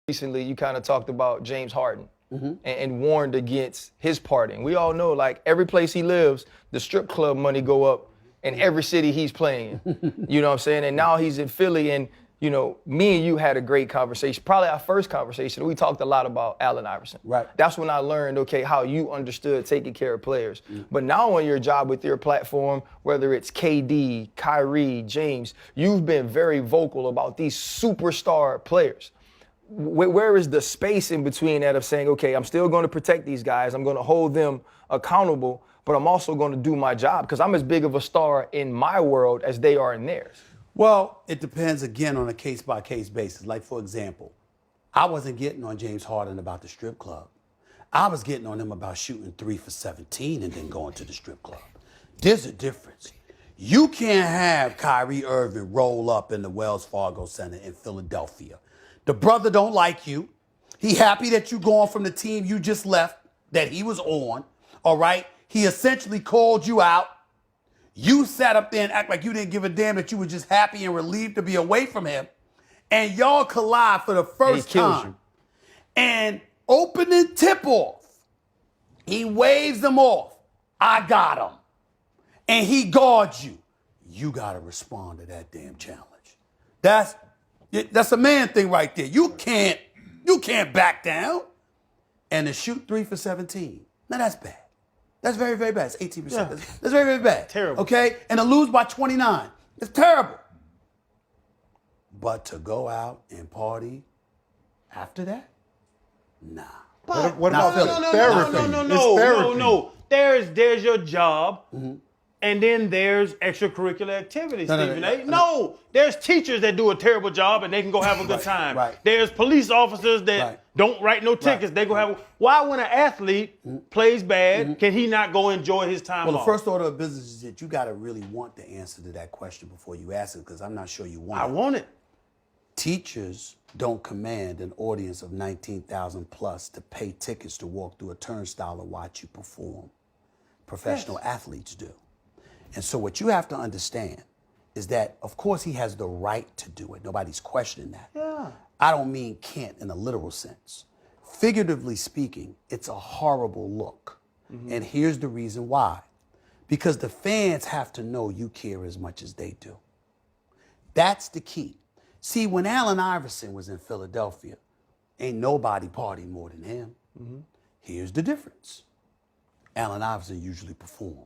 Recently, you kind of talked about James Harden and warned against his partying. We all know, like, every place he lives, the strip club money go up in every city he's playing in. You know what I'm saying? And now he's in Philly, and, you know, me and you had a great conversation. Probably our first conversation. We talked a lot about Allen Iverson. Right. That's when I learned, okay, how you understood taking care of players. But now on your job with your platform, whether it's KD, Kyrie, James, you've been very vocal about these superstar players. Where is the space in between that of saying, okay, I'm still going to protect these guys, I'm going to hold them accountable, but I'm also going to do my job because I'm as big of a star in my world as they are in theirs? Well, it depends, again, on a case-by-case basis. Like, for example, I wasn't getting on James Harden about the strip club. I was getting on him about shooting 3 for 17 and then going to the strip club. There's a difference. You can't have Kyrie Irving roll up in the Wells Fargo Center in Philadelphia. The brother don't like you. He happy that you gone from the team you just left that he was on, all right? He essentially called you out. You sat up there and act like you didn't give a damn, that you were just happy and relieved to be away from him. And y'all collide for the first time. And opening tip-off, he waves them off. I got him. And he guards you. You got to respond to that damn challenge. That's a man thing right there. You can't back down. And to shoot 3 for 17, now that's bad. That's very, very bad. It's 18%. Yeah. That's very, very bad. Terrible. Okay? And to lose by 29, it's terrible. But to go out and party after that? Nah. But What about therapy? No. There's your job. And then there's extracurricular activities, Stephen A. No, there's teachers that do a terrible job and they can go have a good time. Right. There's police officers that don't write no tickets. They go have. Why, when an athlete plays bad, can he not go enjoy his time off? Well, the first order of business is that you got to really want the answer to that question before you ask it, because I'm not sure you want it. I want it. Teachers don't command an audience of 19,000 plus to pay tickets to walk through a turnstile and watch you perform. Professional athletes do. And so what you have to understand is that, of course, he has the right to do it. Nobody's questioning that. Yeah. I don't mean can't in a literal sense. Figuratively speaking, it's a horrible look. And here's the reason why. Because the fans have to know you care as much as they do. That's the key. See, when Allen Iverson was in Philadelphia, ain't nobody partied more than him. Here's the difference. Allen Iverson usually performed.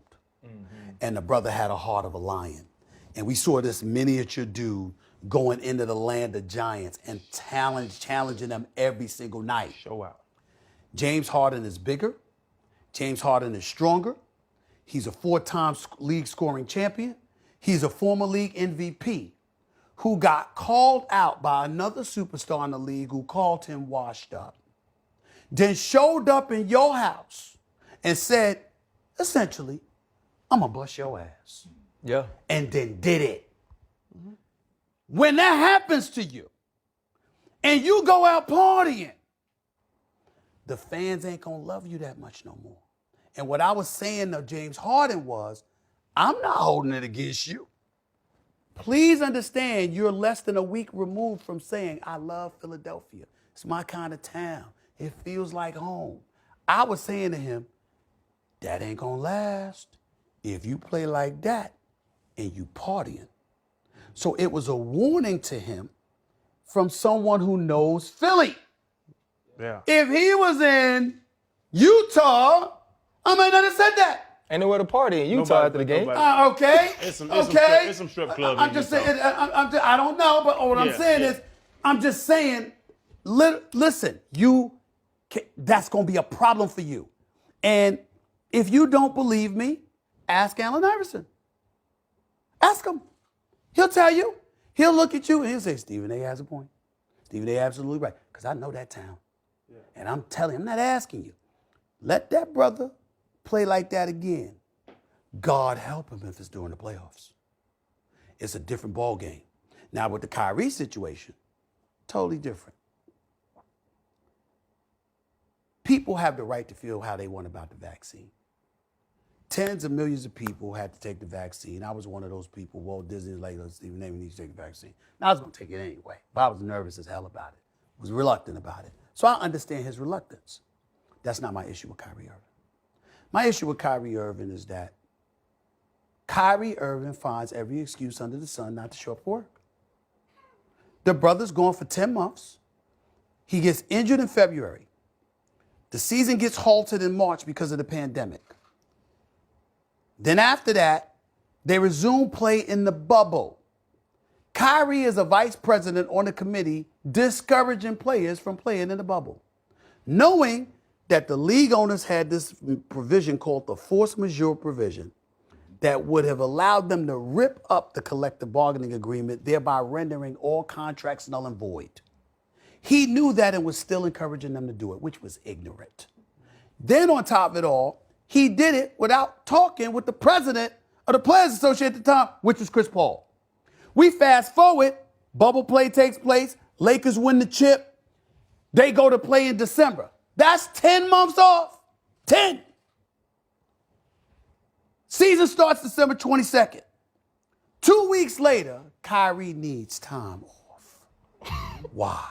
And the brother had a heart of a lion. And we saw this miniature dude going into the land of giants and challenging them every single night. Show out. James Harden is bigger. James Harden is stronger. He's a 4-time league scoring champion. He's a former league MVP who got called out by another superstar in the league who called him washed up. Then showed up in your house and said, essentially, I'm going to bust your ass. Yeah. And then did it. When that happens to you and you go out partying, the fans ain't going to love you that much no more. And what I was saying to James Harden was, I'm not holding it against you. Please understand you're less than a week removed from saying, I love Philadelphia. It's my kind of town. It feels like home. I was saying to him, that ain't going to last if you play like that and you partying. So it was a warning to him from someone who knows Philly. Yeah. If he was in Utah, I might not have said that. Ain't nowhere to party in Utah after the game. Okay. It's some strip clubs. I'm just saying. I don't know, but what I'm saying is, I'm just saying. Listen, that's going to be a problem for you. And if you don't believe me, ask Allen Iverson. Ask him. He'll tell you. He'll look at you and he'll say, Stephen A. has a point. Stephen A. absolutely right. Because I know that town. Yeah. And I'm telling you, I'm not asking you. Let that brother play like that again. God help him if it's during the playoffs. It's a different ball game. Now with the Kyrie situation, totally different. People have the right to feel how they want about the vaccine. Tens of millions of people had to take the vaccine. I was one of those people. Walt Disney was like, Stephen A., we need to take the vaccine. Now, I was going to take it anyway, but I was nervous as hell about it. was reluctant about it. So I understand his reluctance. That's not my issue with Kyrie Irving. My issue with Kyrie Irving is that Kyrie Irving finds every excuse under the sun not to show up for work. The brother's gone for 10 months. He gets injured in February. The season gets halted in March because of the pandemic. Then after that, they resume play in the bubble. Kyrie is a vice president on the committee discouraging players from playing in the bubble, knowing that the league owners had this provision called the force majeure provision that would have allowed them to rip up the collective bargaining agreement, thereby rendering all contracts null and void. He knew that and was still encouraging them to do it, which was ignorant. Then on top of it all, he did it without talking with the president of the Players Association at the time, which was Chris Paul. We fast forward, bubble play takes place, Lakers win the chip, they go to play in December. That's 10 months off. 10. Season starts December 22nd. 2 weeks later, Kyrie needs time off. Why?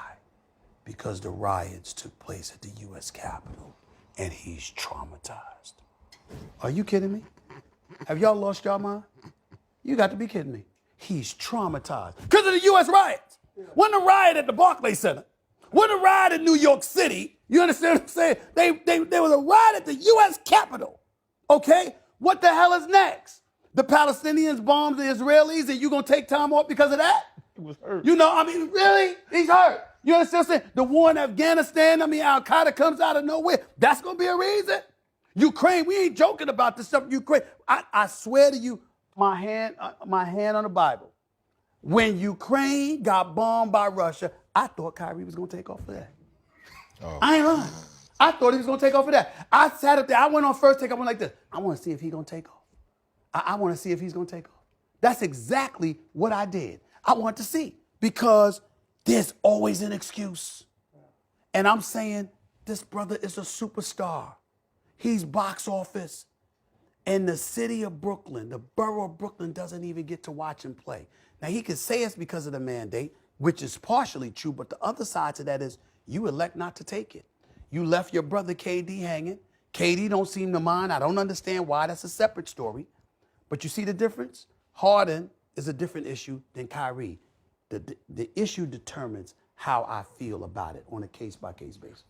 Because the riots took place at the U.S. Capitol and he's traumatized. Are you kidding me? Have y'all lost y'all mind? You got to be kidding me. He's traumatized because of the U.S. riots. When the riot at the Barclays Center, when the riot in New York City, you understand what I'm saying? There was a riot at the U.S. Capitol, okay? What the hell is next? The Palestinians bombed the Israelis and you gonna take time off because of that? He was hurt. You know, I mean, really? He's hurt. You understand what I'm saying? The war in Afghanistan, I mean, Al-Qaeda comes out of nowhere. That's gonna be a reason. Ukraine, we ain't joking about this stuff. Ukraine, I swear to you, my hand on the Bible. When Ukraine got bombed by Russia, I thought Kyrie was gonna take off for that. Oh. I ain't lying. I thought he was gonna take off for that. I sat up there, I went on first take, I went like this. I wanna see if he's gonna take off. I wanna see if he's gonna take off. That's exactly what I did. I want to see because there's always an excuse. And I'm saying this brother is a superstar. He's box office. And the city of Brooklyn, the borough of Brooklyn doesn't even get to watch him play. Now he could say it's because of the mandate, which is partially true, but the other side to that is you elect not to take it. You left your brother KD hanging. KD don't seem to mind. I don't understand why. That's a separate story. But you see the difference? Harden is a different issue than Kyrie. The issue determines how I feel about it on a case-by-case basis.